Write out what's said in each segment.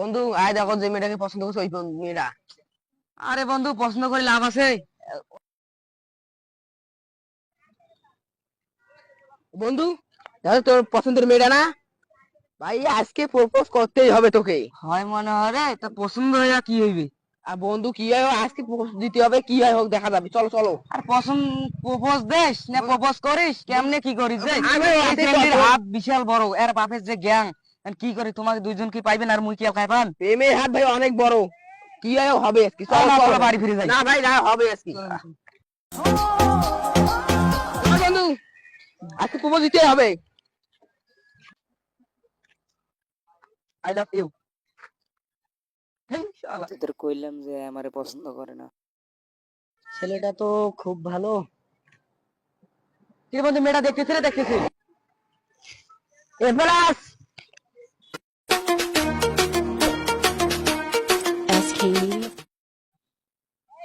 বন্ধু আয় দেখো যে মেয়েটাকে পছন্দ করছো ওই মেয়েটা। আরে বন্ধু, পছন্দ করে লাভ আছে? বন্ধু দেখো তোর পছন্দের মেয়েটা না? ভাই আজকে প্রপোজ করতেই হবে তোকে। হয় মনে হয় রে, তা পছন্দ হইয়া কি হইবে? আর বন্ধু কি হয় হোক, আজকে প্রপোজ দিতে হবে, কি হয় হোক দেখা যাবে, চলো চলো। আর পছন্দ প্রপোজ দেশ না প্রপোজ করিস, কেমনে কি করিস রে? আরে এই রাতে ছেলের কত- হাত বিশাল বড়, এর বাপের যে গ্যাং, কি করে তোমাকে দুইজন কি পাইবেন আর মুই কি খাই পান? প্রেমের হাত ভাই অনেক বড়, কি হয় হোক হবে আজকে, চলো না, চলো। চলো বাড়ি ফিরে যাই। না ভাই না, হবে আজকে। না বন্ধু আজকে প্রপোজ দিতে হবে। I love you. তোদের কইলাম যে আমারে পছন্দ করে না। ছেলেটা তো খুব ভালো। কি বন্ধু, মেয়েটা দেখতেছি রে, দেখতেছি। এবার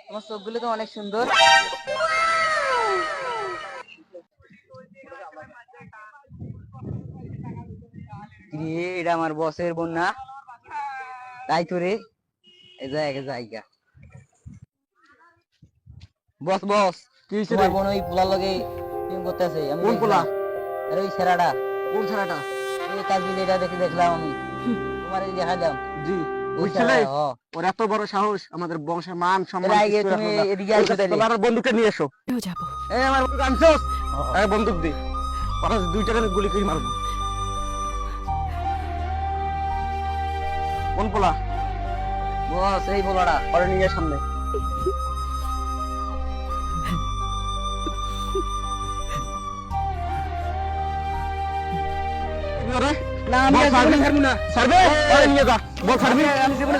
তোমার চোখগুলো তো অনেক সুন্দর। এটা আমার বসের বোন না? তাই তো রে, এই জায়গা। বস বস, কি হইছে তোমার রে? বোন ওই পোলার লগে প্রেম করতেছে। আমি কোন পোলা? দেখলাম। আরে ওই ছেড়াটা, কোন ছেলেটা? এই তাজবিল, এটা দেখলাম আমি। তোমার এই দেখা দাও। জি ওই ওই ছেলে, ছেলে, ওর এত বড় সাহস, আমাদের বংশের মান সম্মান তাহলে আগে কিছু তুমি রাখলো না। এদিকে আইসো তাইলে। তোমার বন্দুকটা নিয়ে এসো। এই আমার বন্দুক আনছোস? এই বন্দুক দি, ওরা দুইটা করে গুলি করে মারবো। কোন পোলা? বস এই পোলাটা। ওরে নিয়ে সামনে। না আমি বল ছাড়বি না? ছাড়বে? ওরে নিয়ে যা, বল ছাড়বি? আমি জীবনে